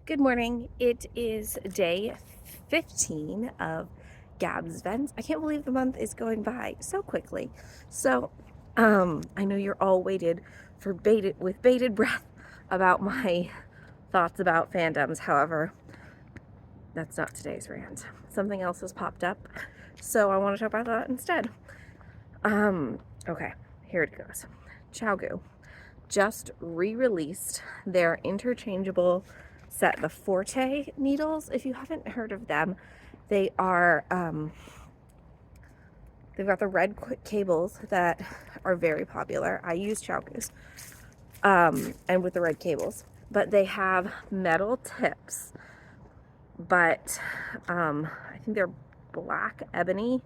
Good morning. It is day 15 of Gabzvents. I can't believe the month is going by so quickly. I know you're all waited for with bated breath about my thoughts about fandoms. However, that's not today's rant. Something else has popped up, so I want to talk about that instead. Okay, here it goes. Chowgoo just re-released their interchangeable set, the Forte needles. If you haven't heard of them, they are they've got the red cables that are very popular. I use Chowgoos and with the red cables, but they have metal tips, but I think they're black ebony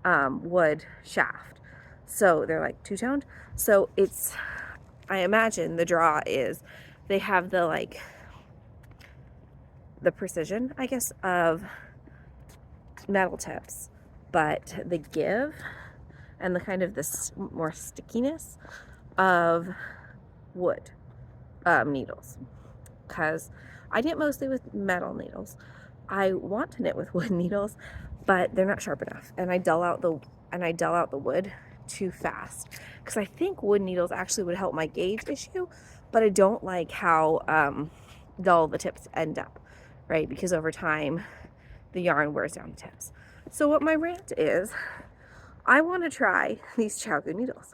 wood shaft, so they're like two-toned. So it's, I imagine the draw is they have the precision, I guess, of metal tips, but the give and the kind of this more stickiness of wood needles. Because I knit mostly with metal needles. I want to knit with wood needles, but they're not sharp enough, and I dull out the wood too fast, because I think wood needles actually would help my gauge issue, but I don't like how dull the tips end up, right? Because over time the yarn wears down the tips. So what my rant is, I want to try these Chowgoo needles,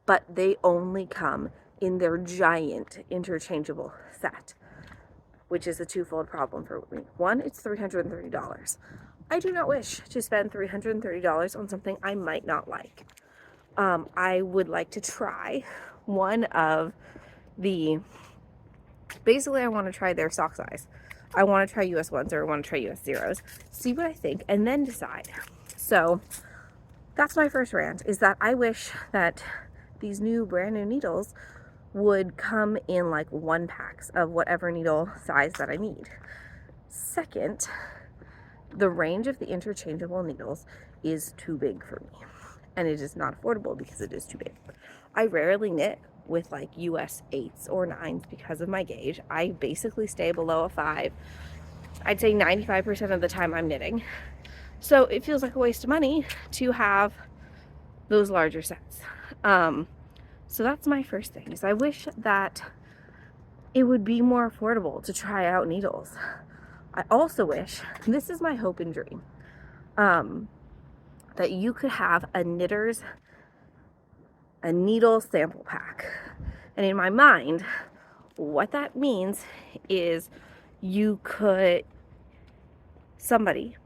but they only come in their giant interchangeable set, which is a twofold problem for me. One, it's $330. I do not wish to spend $330 on something I might not like. I would like to try one of the, basically I want to try their sock size. I want to try US 1s or I want to try US 0s, see what I think, and then decide. So that's my first rant, is that I wish that these brand new needles would come in like one packs of whatever needle size that I need. Second, the range of the interchangeable needles is too big for me, and it is not affordable because it is too big. I rarely knit with like US 8s or 9s because of my gauge. I basically stay below a 5. I'd say 95% of the time I'm knitting. So it feels like a waste of money to have those larger sets. So that's my first thing, is I wish that it would be more affordable to try out needles. I also wish, this is my hope and dream, that you could have a needle sample pack. And in my mind, what that means is somebody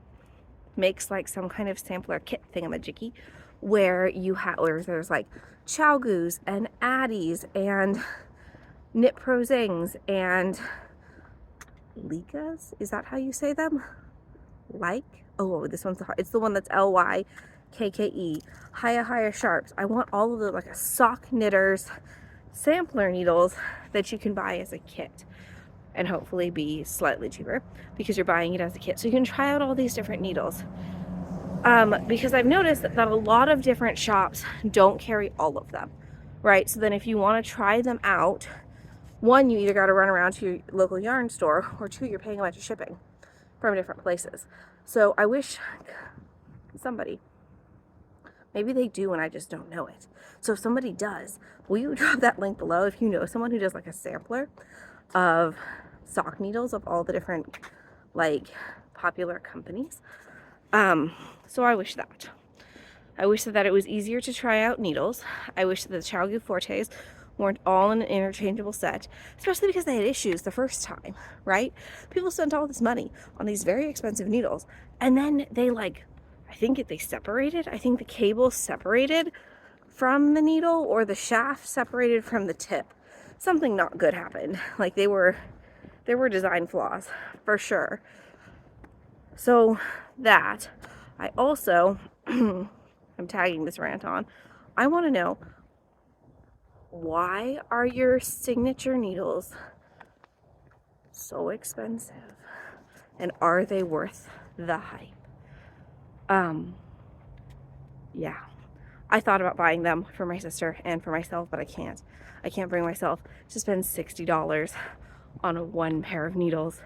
makes like some kind of sampler kit thingamajiggy where there's like Chowgoos and Addies and Knit Pro Zings and Likas. Is that how you say them? This one's hard. It's the one that's LYKKE. Haya Sharps. I want all of the like a sock knitters sampler needles that you can buy as a kit, and hopefully be slightly cheaper because you're buying it as a kit. So you can try out all these different needles. Because I've noticed that a lot of different shops don't carry all of them, right? So then if you want to try them out, one, you either got to run around to your local yarn store, or two, you're paying a bunch of shipping from different places. So I wish somebody, maybe they do and I just don't know it. So if somebody does, will you drop that link below if you know someone who does like a sampler of sock needles of all the different like popular companies? So I wish that. I wish that it was easier to try out needles. I wish that the Chowgoo Fortes weren't all in an interchangeable set, especially because they had issues the first time, right? People spent all this money on these very expensive needles, and then they I think they separated. I think the cable separated from the needle, or the shaft separated from the tip. Something not good happened. Like there were design flaws for sure. So that, I also, I'm tagging this rant on, I want to know, why are your signature needles so expensive? And are they worth the hype? Yeah. I thought about buying them for my sister and for myself, but I can't. I can't bring myself to spend $60 on a one pair of needles.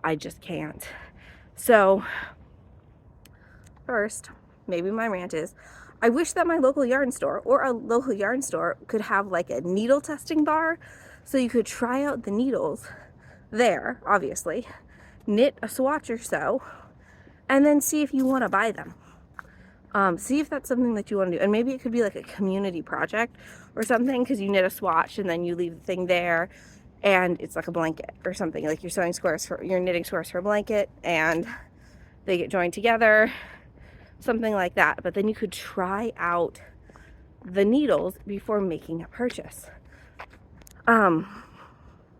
I just can't. So first, maybe my rant is, I wish that my local yarn store or a local yarn store could have like a needle testing bar so you could try out the needles there, obviously, knit a swatch or so, and then see if you want to buy them. See if that's something that you want to do. And maybe it could be like a community project or something, because you knit a swatch and then you leave the thing there and it's like a blanket or something. Like you're knitting squares for a blanket and they get joined together, something like that. But then you could try out the needles before making a purchase.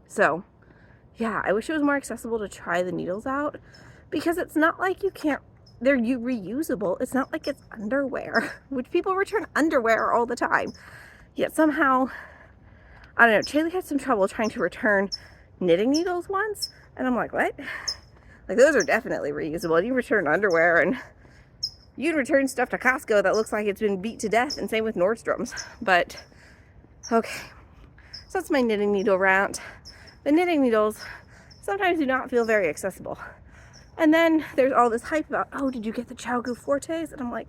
So yeah, I wish it was more accessible to try the needles out, because it's not like you can't, they're reusable. It's not like it's underwear, which people return underwear all the time. Yet somehow, I don't know, Chaley had some trouble trying to return knitting needles once, and I'm like, what? Like, those are definitely reusable. You return underwear, and you can return stuff to Costco that looks like it's been beat to death, and same with Nordstrom's. But okay, so that's my knitting needle rant. The knitting needles sometimes do not feel very accessible. And then there's all this hype about, oh, did you get the Chowgu Fortes? And I'm like,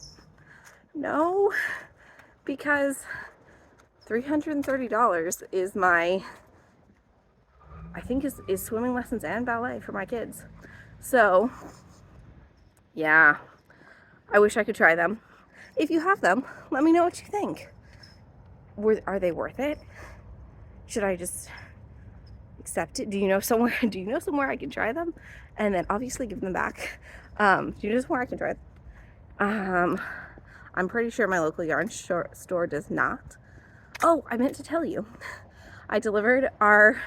no, because $330 is my, I think is swimming lessons and ballet for my kids. So yeah, I wish I could try them. If you have them, let me know what you think. Are they worth it? Should I just accept it? Do you know somewhere I can try them and then obviously give them back? Do you know somewhere I can try them? I'm pretty sure my local yarn store does not. Oh, I meant to tell you, I delivered our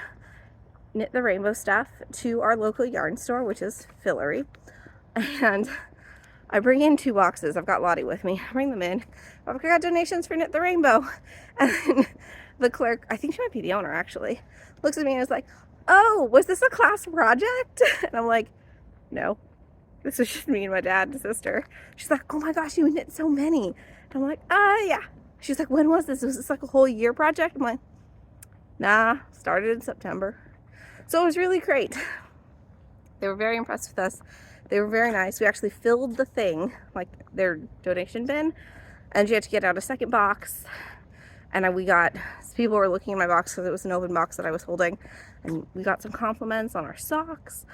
Knit the Rainbow stuff to our local yarn store, which is Fillory, and I bring in 2 boxes. I've got Lottie with me. I bring them in. I got donations for Knit the Rainbow. And then the clerk, I think she might be the owner actually, looks at me and is like, oh, was this a class project? And I'm like, no, this was just me and my dad and sister. She's like, oh my gosh, you knit so many. And I'm like, yeah. She's like, when was this? Was this like a whole year project? I'm like, nah, started in September. So it was really great. They were very impressed with us. They were very nice. We actually filled the thing, like their donation bin, and she had to get out a second box. And people were looking in my box because it was an open box that I was holding, and we got some compliments on our socks.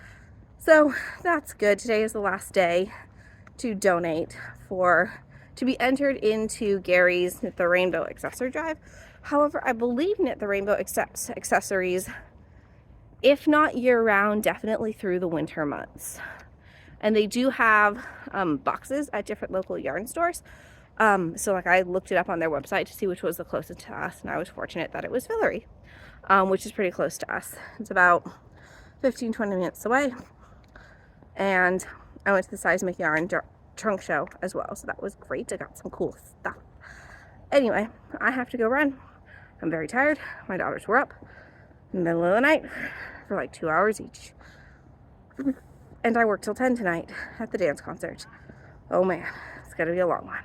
So that's good. Today is the last day to donate to be entered into Gary's Knit the Rainbow accessory drive. However, I believe Knit the Rainbow accepts accessories, if not year-round, definitely through the winter months. And they do have boxes at different local yarn stores. So like I looked it up on their website to see which was the closest to us, and I was fortunate that it was Fillory, which is pretty close to us. It's about 15-20 minutes away. And I went to the Seismic Yarn trunk show as well, so that was great. I got some cool stuff. Anyway, I have to go run. I'm very tired. My daughters were up in the middle of the night for like 2 hours each. And I work till 10 tonight at the dance concert. Oh man, it's gonna be a long one.